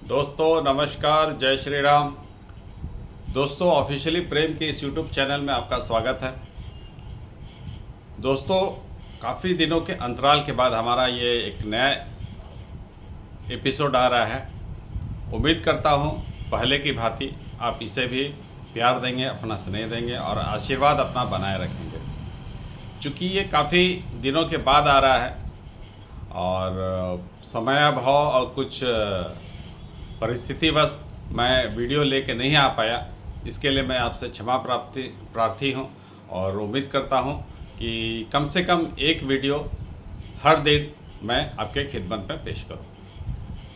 दोस्तों नमस्कार, जय श्री राम। दोस्तों ऑफिशियली प्रेम के इस यूट्यूब चैनल में आपका स्वागत है। दोस्तों काफ़ी दिनों के अंतराल के बाद हमारा ये एक नया एपिसोड आ रहा है। उम्मीद करता हूँ पहले की भांति आप इसे भी प्यार देंगे, अपना स्नेह देंगे और आशीर्वाद अपना बनाए रखेंगे। चूँकि ये काफ़ी दिनों के बाद आ रहा है और समयाभाव और कुछ परिस्थितिवश मैं वीडियो लेके नहीं आ पाया, इसके लिए मैं आपसे क्षमा प्रार्थी हूँ और उम्मीद करता हूँ कि कम से कम एक वीडियो हर दिन मैं आपके खिदमत में पेश करूँ।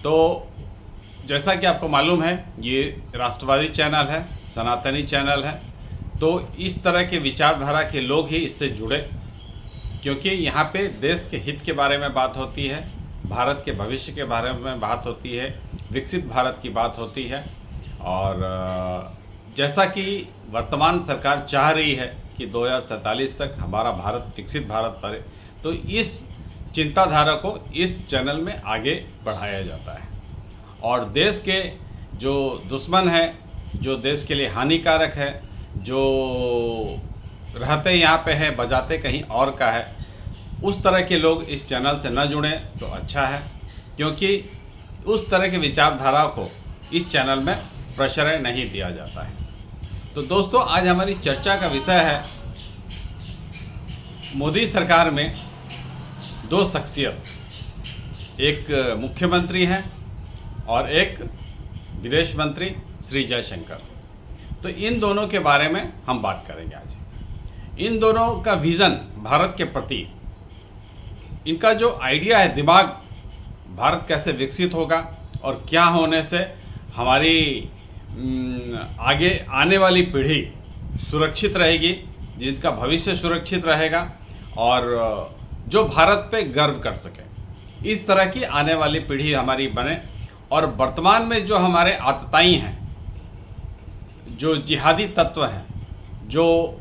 तो जैसा कि आपको मालूम है ये राष्ट्रवादी चैनल है, सनातनी चैनल है, तो इस तरह के विचारधारा के लोग ही इससे जुड़े, क्योंकि यहाँ पे देश के हित के बारे में बात होती है, भारत के भविष्य के बारे में बात होती है, विकसित भारत की बात होती है। और जैसा कि वर्तमान सरकार चाह रही है कि 2047 तक हमारा भारत विकसित भारत बने, तो इस चिंताधारा को इस चैनल में आगे बढ़ाया जाता है। और देश के जो दुश्मन है, जो देश के लिए हानिकारक है, जो रहते यहाँ पे है बजाते कहीं और का है, उस तरह के लोग इस चैनल से न जुड़ें तो अच्छा है, क्योंकि उस तरह की विचारधारा को इस चैनल में प्रश्रय नहीं दिया जाता है। तो दोस्तों आज हमारी चर्चा का विषय है मोदी सरकार में दो शख्सियत, एक मुख्यमंत्री हैं और एक विदेश मंत्री श्री जयशंकर। तो इन दोनों के बारे में हम बात करेंगे आज। इन दोनों का विज़न भारत के प्रति, इनका जो आइडिया है, दिमाग, भारत कैसे विकसित होगा और क्या होने से हमारी आगे आने वाली पीढ़ी सुरक्षित रहेगी, जिनका भविष्य सुरक्षित रहेगा और जो भारत पे गर्व कर सके, इस तरह की आने वाली पीढ़ी हमारी बने। और वर्तमान में जो हमारे आतताई हैं, जो जिहादी तत्व हैं, जो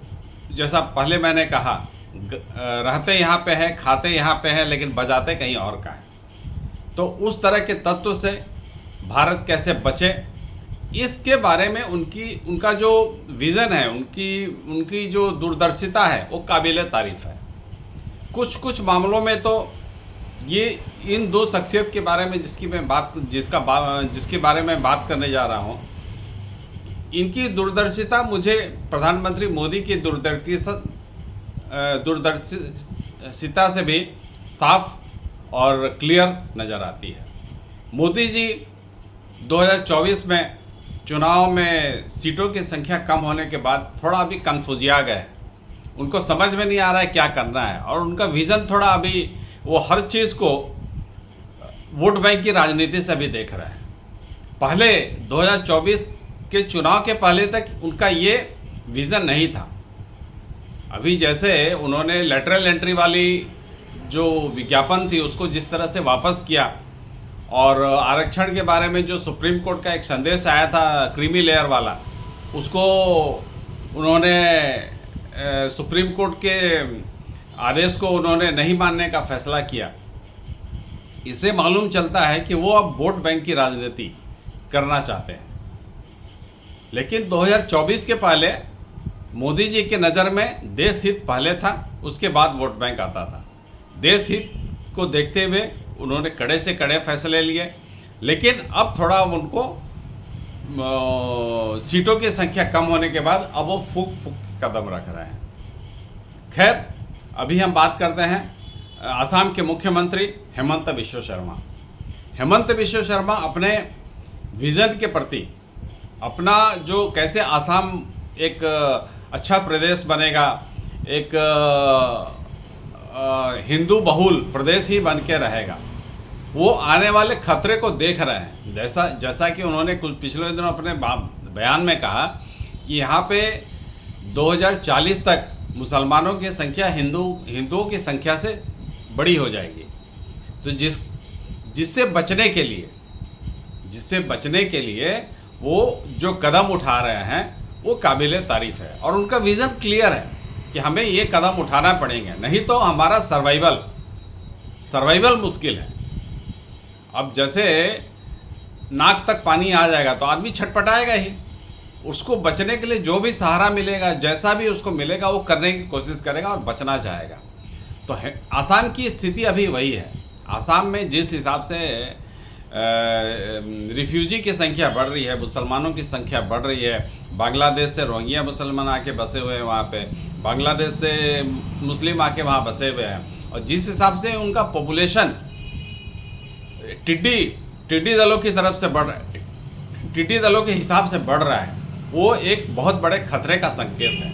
जैसा पहले मैंने कहा, रहते यहाँ पे है, खाते यहाँ पे है, लेकिन बजाते कहीं और का है, तो उस तरह के तत्व से भारत कैसे बचे, इसके बारे में उनका जो विज़न है, उनकी जो दूरदर्शिता है, वो काबिल तारीफ़ है। कुछ मामलों में तो ये इन दो शख्सियत के बारे में जिसके बारे में बात करने जा रहा हूँ, इनकी दूरदर्शिता मुझे प्रधानमंत्री मोदी की दूरदर्शिता से भी साफ और क्लियर नज़र आती है। मोदी जी 2024 में चुनाव में सीटों की संख्या कम होने के बाद थोड़ा अभी कन्फ्यूजिया गए, उनको समझ में नहीं आ रहा है क्या करना है, और उनका विज़न थोड़ा अभी वो हर चीज़ को वोट बैंक की राजनीति से भी देख रहे हैं। पहले 2024 के चुनाव के पहले तक उनका ये विज़न नहीं था। अभी जैसे उन्होंने लेटरल एंट्री वाली जो विज्ञापन थी उसको जिस तरह से वापस किया, और आरक्षण के बारे में जो सुप्रीम कोर्ट का एक संदेश आया था क्रीमी लेयर वाला, उसको उन्होंने सुप्रीम कोर्ट के आदेश को उन्होंने नहीं मानने का फैसला किया। इससे मालूम चलता है कि वो अब वोट बैंक की राजनीति करना चाहते हैं। लेकिन 2024 के पहले मोदी जी के नज़र में देश हित पहले था, उसके बाद वोट बैंक आता था। देश हित को देखते हुए उन्होंने कड़े से कड़े फैसले लिए, लेकिन अब थोड़ा उनको सीटों की संख्या कम होने के बाद अब वो फूक कदम रख रहे हैं। खैर, अभी हम बात करते हैं असम के मुख्यमंत्री हेमंत बिश्व शर्मा। हेमंत बिश्व शर्मा अपने विज़न के प्रति, अपना जो कैसे असम एक अच्छा प्रदेश बनेगा, एक हिंदू बहुल प्रदेश ही बन के रहेगा, वो आने वाले खतरे को देख रहे हैं। जैसा कि उन्होंने कुछ पिछले दिनों अपने बयान में कहा कि यहाँ पे 2040 तक मुसलमानों की संख्या हिंदुओं की संख्या से बड़ी हो जाएगी। तो जिससे बचने के लिए वो जो कदम उठा रहे हैं वो काबिल तारीफ़ है, और उनका विज़न क्लियर है कि हमें ये कदम उठाना पड़ेंगे, नहीं तो हमारा सर्वाइवल मुश्किल है। अब जैसे नाक तक पानी आ जाएगा तो आदमी छटपटाएगा ही। उसको बचने के लिए जो भी सहारा मिलेगा, जैसा भी उसको मिलेगा, वो करने की कोशिश करेगा और बचना चाहेगा। तो आसाम की स्थिति अभी वही है। आसाम में जिस हिसाब से रिफ्यूजी की संख्या बढ़ रही है, मुसलमानों की संख्या बढ़ रही है, बांग्लादेश से रोहिंग्या मुसलमान आके बसे हुए हैं वहाँ पे, बांग्लादेश से मुस्लिम आके वहाँ बसे हुए हैं, और जिस हिसाब से उनका पॉपुलेशन टिड्डी दलों की तरफ से बढ़ रहा है, टिड्डी दलों के हिसाब से बढ़ रहा है, वो एक बहुत बड़े खतरे का संकेत है।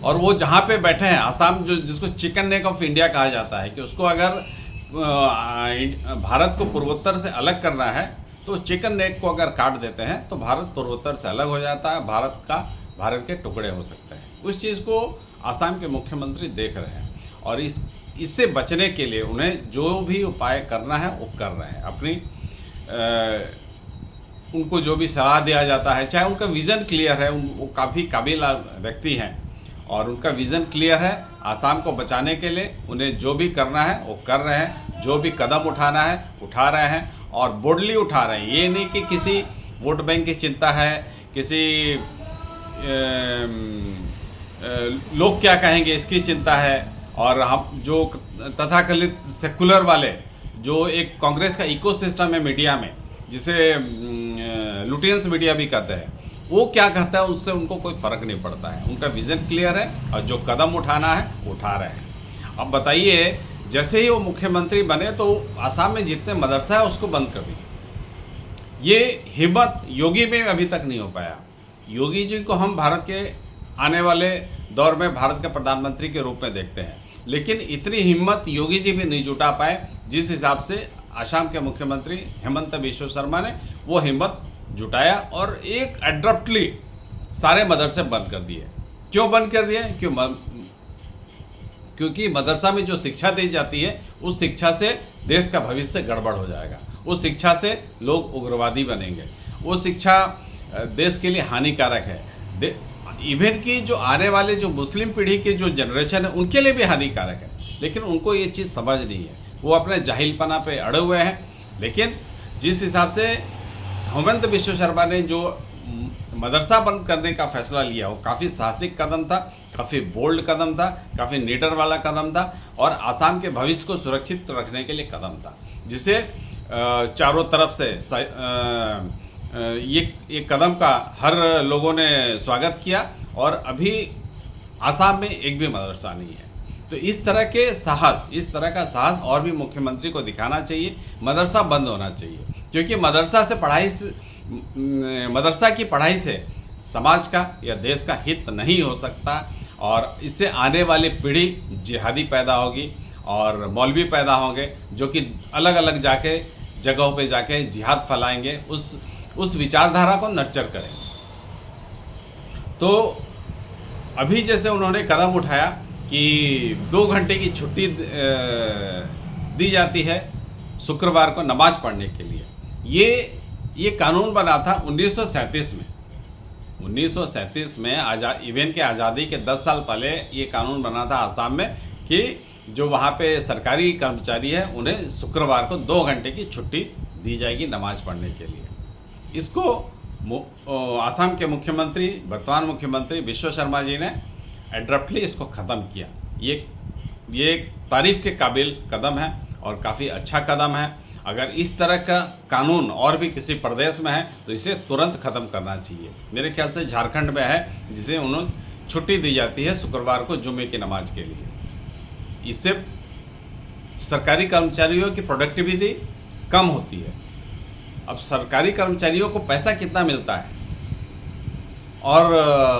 और वो जहाँ पे बैठे हैं, आसाम जो जिसको चिकन नेक ऑफ इंडिया कहा जाता है, कि उसको अगर भारत को पूर्वोत्तर से अलग करना है तो उस चिकन नेक को अगर काट देते हैं तो भारत पूर्वोत्तर से अलग हो जाता है, भारत के टुकड़े हो सकते हैं। उस चीज़ को आसाम के मुख्यमंत्री देख रहे हैं और इससे बचने के लिए उन्हें जो भी उपाय करना है वो कर रहे हैं। अपनी उनको जो भी सलाह दिया जाता है, चाहे उनका विज़न क्लियर है, वो काफ़ी काबिल व्यक्ति हैं और उनका विज़न क्लियर है, आसाम को बचाने के लिए उन्हें जो भी करना है वो कर रहे हैं, जो भी कदम उठाना है उठा रहे हैं और बोल्डली उठा रहे हैं। ये नहीं कि किसी वोट बैंक की चिंता है, किसी लोग क्या कहेंगे इसकी चिंता है, और हम जो तथाकथित सेकुलर वाले जो एक कांग्रेस का इकोसिस्टम है मीडिया में, जिसे लुटियंस मीडिया भी कहते हैं, वो क्या कहता है उससे उनको कोई फ़र्क नहीं पड़ता है। उनका विज़न क्लियर है और जो कदम उठाना है उठा रहे हैं। अब बताइए, जैसे ही वो मुख्यमंत्री बने तो आसाम में जितने मदरसा है उसको बंद कर दिया। ये हिम्मत योगी में अभी तक नहीं हो पाया। योगी जी को हम भारत के आने वाले दौर में भारत के प्रधानमंत्री के रूप में देखते हैं, लेकिन इतनी हिम्मत योगी जी भी नहीं जुटा पाए जिस हिसाब से आसाम के मुख्यमंत्री हेमंत बिश्व शर्मा ने वो हिम्मत जुटाया और एक एब्रप्टली सारे मदरसे बंद कर दिए। क्यों बंद कर दिए? क्योंकि मदरसा में जो शिक्षा दी जाती है उस शिक्षा से देश का भविष्य गड़बड़ हो जाएगा, उस शिक्षा से लोग उग्रवादी बनेंगे, वो शिक्षा देश के लिए हानिकारक है। इवन की जो आने वाले जो मुस्लिम पीढ़ी की जो जनरेशन है उनके लिए भी हानिकारक है, लेकिन उनको ये चीज़ समझ नहीं है, वो अपने जाहिलपना पे अड़े हुए हैं। लेकिन जिस हिसाब से हेमंत बिश्व शर्मा ने जो मदरसा बंद करने का फैसला लिया वो काफ़ी साहसिक कदम था, काफ़ी बोल्ड कदम था, काफ़ी नीडर वाला कदम था और आसाम के भविष्य को सुरक्षित रखने के लिए कदम था, जिसे चारों तरफ से ये कदम का हर लोगों ने स्वागत किया और अभी आसाम में एक भी मदरसा नहीं है। तो इस तरह का साहस और भी मुख्यमंत्री को दिखाना चाहिए। मदरसा बंद होना चाहिए, क्योंकि मदरसा की पढ़ाई से समाज का या देश का हित नहीं हो सकता और इससे आने वाली पीढ़ी जिहादी पैदा होगी और मौलवी पैदा होंगे जो कि अलग अलग जगहों पे जाके जिहाद फैलाएंगे, उस विचारधारा को नर्चर करेंगे। तो अभी जैसे उन्होंने कदम उठाया कि 2 घंटे की छुट्टी दी जाती है शुक्रवार को नमाज पढ़ने के लिए। ये कानून बना था 1937 में। 1937 में इवन के आज़ादी के 10 साल पहले ये कानून बना था आसाम में कि जो वहाँ पे सरकारी कर्मचारी है उन्हें शुक्रवार को 2 घंटे की छुट्टी दी जाएगी नमाज पढ़ने के लिए। इसको आसाम के मुख्यमंत्री, वर्तमान मुख्यमंत्री विश्व शर्मा जी ने एब्रप्टली इसको ख़त्म किया। ये एक तारीफ़ के काबिल कदम है और काफ़ी अच्छा कदम है। अगर इस तरह का कानून और भी किसी प्रदेश में है तो इसे तुरंत ख़त्म करना चाहिए। मेरे ख्याल से झारखंड में है जिसे उन्हें छुट्टी दी जाती है शुक्रवार को जुम्मे की नमाज के लिए। इससे सरकारी कर्मचारियों की प्रोडक्टिविटी कम होती है। अब सरकारी कर्मचारियों को पैसा कितना मिलता है और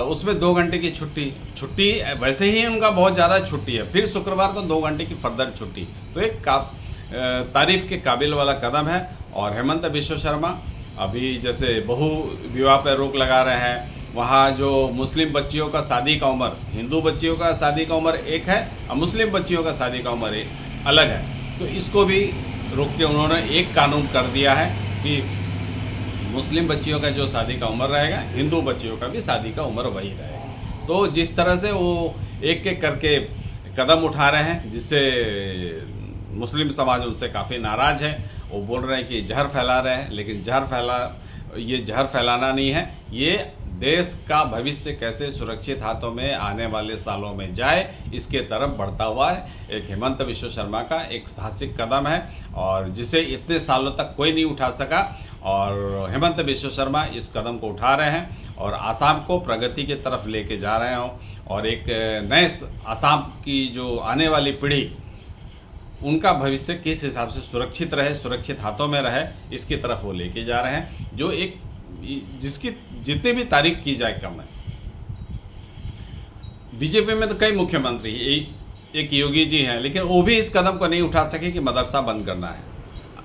उसमें 2 घंटे की छुट्टी वैसे ही उनका बहुत ज़्यादा छुट्टी है, फिर शुक्रवार को 2 घंटे की फर्दर छुट्टी, तो एक तारीफ़ के काबिल वाला कदम है। और हेमंत बिश्व शर्मा अभी जैसे बहु विवाह पर रोक लगा रहे हैं, वहाँ जो मुस्लिम बच्चियों का शादी का उम्र, हिंदू बच्चियों का शादी का उम्र एक है और मुस्लिम बच्चियों का शादी का उम्र अलग है, तो इसको भी रोक के उन्होंने एक कानून कर दिया है कि मुस्लिम बच्चियों का जो शादी का उम्र रहेगा, हिंदू बच्चियों का भी शादी का उम्र वही रहेगा। तो जिस तरह से वो एक एक करके कदम उठा रहे हैं जिससे मुस्लिम समाज उनसे काफ़ी नाराज़ है वो बोल रहे हैं कि जहर फैला रहे हैं, लेकिन ये जहर फैलाना नहीं है, ये देश का भविष्य कैसे सुरक्षित हाथों में आने वाले सालों में जाए, इसके तरफ बढ़ता हुआ है एक हेमंत बिश्व शर्मा का एक साहसिक कदम है, और जिसे इतने सालों तक कोई नहीं उठा सका, और हेमंत बिश्व शर्मा इस कदम को उठा रहे हैं और आसाम को प्रगति की तरफ लेके जा रहे हो, और एक नए आसाम की जो आने वाली पीढ़ी, उनका भविष्य किस हिसाब से सुरक्षित रहे, सुरक्षित हाथों में रहे, इसकी तरफ वो लेके जा रहे हैं, जो एक जिसकी जितनी भी तारीफ की जाए कम है। बीजेपी में तो कई मुख्यमंत्री, एक योगी जी हैं, लेकिन वो भी इस कदम को नहीं उठा सके कि मदरसा बंद करना है।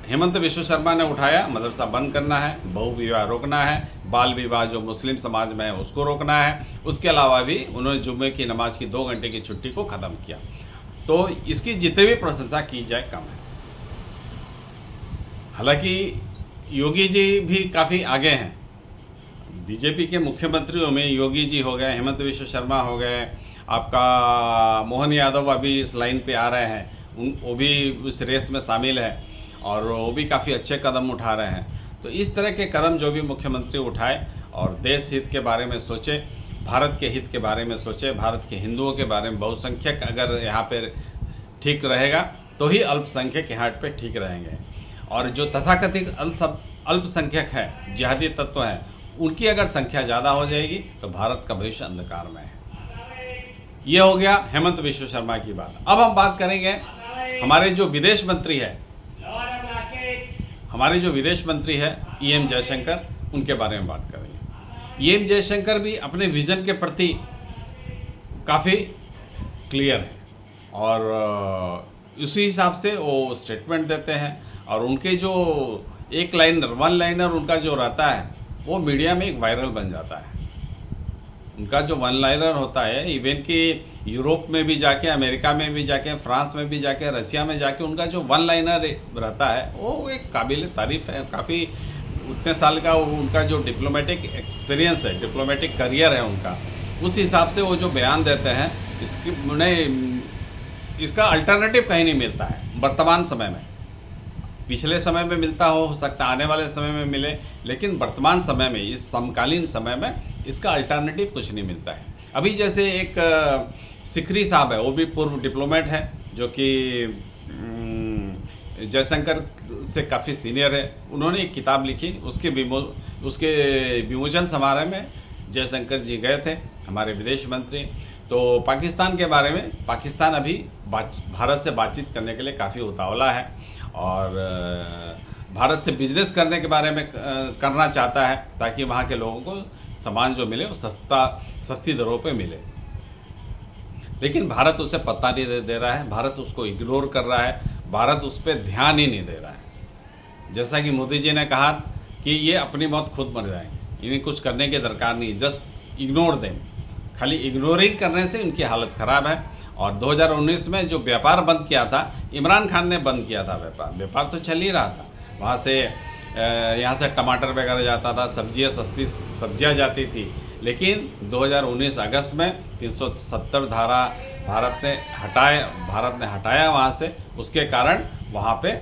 हेमंत बिश्व शर्मा ने उठाया, मदरसा बंद करना है, बहु विवाह रोकना है, बाल विवाह जो मुस्लिम समाज में है उसको रोकना है, उसके अलावा भी उन्होंने जुम्मे की नमाज की 2 घंटे की छुट्टी को ख़त्म किया। तो इसकी जितनी भी प्रशंसा की जाए कम है। हालांकि योगी जी भी काफ़ी आगे हैं, बीजेपी के मुख्यमंत्रियों में योगी जी हो गए, हेमंत बिश्व शर्मा हो गए, आपका मोहन यादव अभी इस लाइन पे आ रहे हैं, वो भी उस रेस में शामिल है, और वो भी काफ़ी अच्छे कदम उठा रहे हैं। तो इस तरह के कदम जो भी मुख्यमंत्री उठाए और देश हित के बारे में सोचे, भारत के हित के बारे में सोचे, भारत के हिंदुओं के बारे में, बहुसंख्यक अगर यहाँ पे ठीक रहेगा तो ही अल्पसंख्यक यहाँ पे ठीक रहेंगे, और जो तथाकथित अल्पसंख्यक है, जिहादी तत्व हैं, उनकी अगर संख्या ज़्यादा हो जाएगी तो भारत का भविष्य अंधकार में है। ये हो गया हेमंत बिश्व शर्मा की बात। अब हम बात करेंगे हमारे जो विदेश मंत्री है EM जयशंकर, उनके बारे में बात करेंगे। EM जयशंकर भी अपने विज़न के प्रति काफ़ी क्लियर है, और उसी हिसाब से वो स्टेटमेंट देते हैं, और उनके जो वन लाइनर उनका जो रहता है वो मीडिया में एक वायरल बन जाता है। उनका जो वन लाइनर होता है, इवन कि यूरोप में भी जाके, अमेरिका में भी जाके, फ्रांस में भी जाके, रसिया में जाके, उनका जो वन लाइनर रहता है वो एक काबिल तारीफ़ है। काफ़ी उतने साल का उनका जो डिप्लोमेटिक एक्सपीरियंस है, डिप्लोमेटिक करियर है उनका, उस हिसाब से वो जो बयान देते हैं, इसका अल्टरनेटिव कहीं नहीं मिलता है वर्तमान समय में। पिछले समय में मिलता हो सकता आने वाले समय में मिले, लेकिन वर्तमान समय में, इस समकालीन समय में इसका अल्टरनेटिव कुछ नहीं मिलता है। अभी जैसे एक सिकरी साहब है, वो भी पूर्व डिप्लोमेट है, जो कि जयशंकर से काफ़ी सीनियर है। उन्होंने एक किताब लिखी, उसके विमोचन समारोह में जयशंकर जी गए थे, हमारे विदेश मंत्री। तो पाकिस्तान के बारे में, पाकिस्तान अभी भारत से बातचीत करने के लिए काफ़ी उतावला है, और भारत से बिजनेस करने के बारे में करना चाहता है, ताकि वहाँ के लोगों को सामान जो मिले वो सस्ती दरों पे मिले। लेकिन भारत उसे पत्ता नहीं दे रहा है, भारत उसको इग्नोर कर रहा है, भारत उस पर ध्यान ही नहीं दे रहा है। जैसा कि मोदी जी ने कहा कि ये अपनी मौत खुद मर जाएंगे, इन्हें कुछ करने की दरकार नहीं, जस्ट इग्नोर दें। खाली इग्नोरिंग करने से उनकी हालत ख़राब है। और 2019 में जो व्यापार बंद किया था, इमरान खान ने बंद किया था व्यापार तो चल ही रहा था। वहाँ से यहाँ से टमाटर वगैरह जाता था, सस्ती सब्जियाँ जाती थी, लेकिन 2019 अगस्त में 370 धारा भारत ने हटाया वहाँ से। उसके कारण वहाँ पे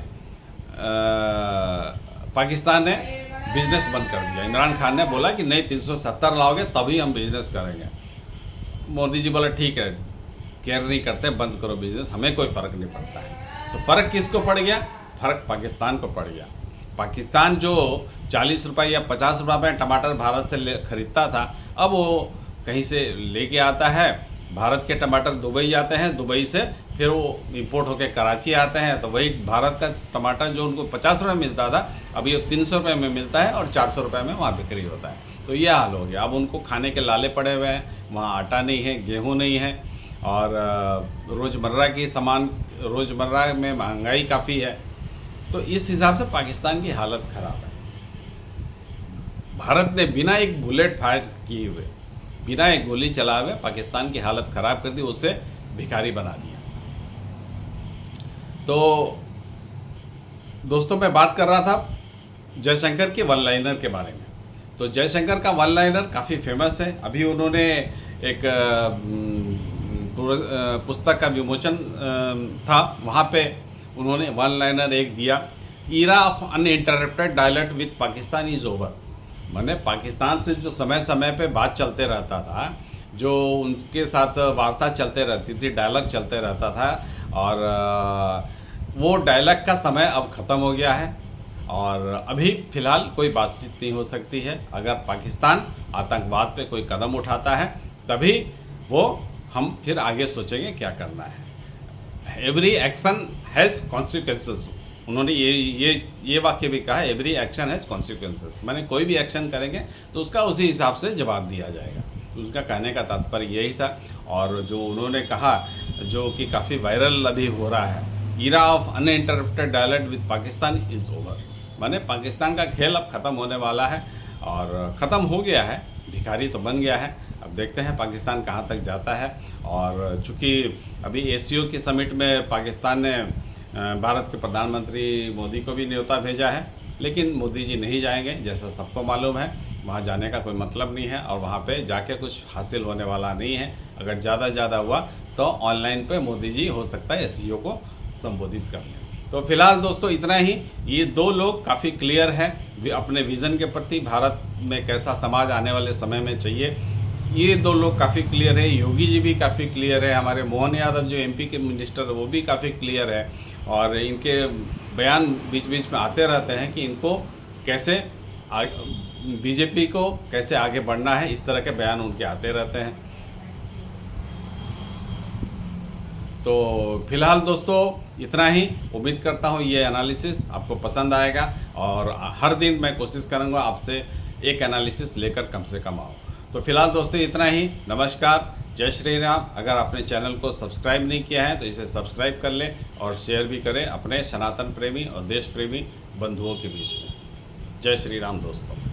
पाकिस्तान ने बिजनेस बंद कर दिया। इमरान खान ने बोला कि नहीं, 370 लाओगे तभी हम बिजनेस करेंगे। मोदी जी बोला ठीक है, केयर नहीं करते, बंद करो बिजनेस, हमें कोई फ़र्क नहीं पड़ता है। तो फ़र्क किसको पड़ गया? फ़र्क पाकिस्तान को पड़ गया। पाकिस्तान जो 40 रुपये या 50 रुपये में टमाटर भारत से खरीदता था, अब वो कहीं से लेके आता है। भारत के टमाटर दुबई जाते हैं, दुबई से फिर वो इंपोर्ट होकर कराची आते हैं। तो वही भारत का टमाटर जो उनको 50 रुपये मिलता था, अब ये 300 रुपये में मिलता है और 400 रुपये में वहाँ बिक्री होता है। तो ये हाल हो गया। अब उनको खाने के लाले पड़े हुए हैं, वहाँ आटा नहीं है, गेहूँ नहीं है, और रोज़मर्रा में महंगाई काफ़ी है। तो इस हिसाब से पाकिस्तान की हालत ख़राब है। भारत ने बिना एक बुलेट फायर किए हुए, बिना एक गोली चलाए हुए पाकिस्तान की हालत ख़राब कर दी, उसे भिखारी बना दिया। तो दोस्तों, मैं बात कर रहा था जयशंकर के वन लाइनर के बारे में। तो जयशंकर का वन लाइनर काफ़ी फेमस है। अभी उन्होंने एक पुस्तक का विमोचन था, वहाँ पे उन्होंने वन लाइनर एक दिया, era of uninterrupted dialogue with Pakistan is over. मैंने पाकिस्तान से जो समय समय पे बात चलते रहता था, जो उनके साथ वार्ता चलते रहती थी, डायलॉग चलते रहता था, और वो डायलॉग का समय अब ख़त्म हो गया है और अभी फ़िलहाल कोई बातचीत नहीं हो सकती है। अगर पाकिस्तान आतंकवाद पे कोई कदम उठाता है तभी वो हम फिर आगे सोचेंगे क्या करना है। Every action has consequences. उन्होंने ये वाक्य भी कहा, एवरी एक्शन हैज़ कॉन्सिक्वेंसेस। मैंने कोई भी एक्शन करेंगे तो उसका उसी हिसाब से जवाब दिया जाएगा। उसका कहने का तात्पर्य यही था। और जो उन्होंने कहा, जो कि काफ़ी वायरल अभी हो रहा है, era of uninterrupted dialogue with Pakistan is over. माने पाकिस्तान का खेल अब ख़त्म होने वाला है और ख़त्म हो गया है, भिखारी तो बन गया है। अब देखते हैं पाकिस्तान कहाँ तक जाता है। और चूँकि अभी एसीओ की समिट में पाकिस्तान ने भारत के प्रधानमंत्री मोदी को भी न्योता भेजा है, लेकिन मोदी जी नहीं जाएंगे, जैसा सबको मालूम है। वहाँ जाने का कोई मतलब नहीं है और वहाँ पे जाके कुछ हासिल होने वाला नहीं है। अगर ज़्यादा हुआ तो ऑनलाइन पे मोदी जी हो सकता है एसीओ को संबोधित कर लें। तो फिलहाल दोस्तों इतना ही। ये दो लोग काफ़ी क्लियर हैं अपने विज़न के प्रति, भारत में कैसा समाज आने वाले समय में चाहिए। ये दो लोग काफ़ी क्लियर है। योगी जी भी काफ़ी क्लियर है, हमारे मोहन यादव जो एमपी के मिनिस्टर है वो भी काफ़ी क्लियर है। और इनके बयान बीच बीच में आते रहते हैं कि इनको कैसे बीजेपी को कैसे आगे बढ़ना है, इस तरह के बयान उनके आते रहते हैं। तो फिलहाल दोस्तों इतना ही। उम्मीद करता हूँ ये एनालिसिस आपको पसंद आएगा और हर दिन मैं कोशिश करूँगा आपसे एक एनालिसिस लेकर कम से कम आऊँ। तो फिलहाल दोस्तों इतना ही। नमस्कार, जय श्री राम। अगर आपने चैनल को सब्सक्राइब नहीं किया है तो इसे सब्सक्राइब कर लें और शेयर भी करें अपने सनातन प्रेमी और देश प्रेमी बंधुओं के बीच में। जय श्री राम दोस्तों।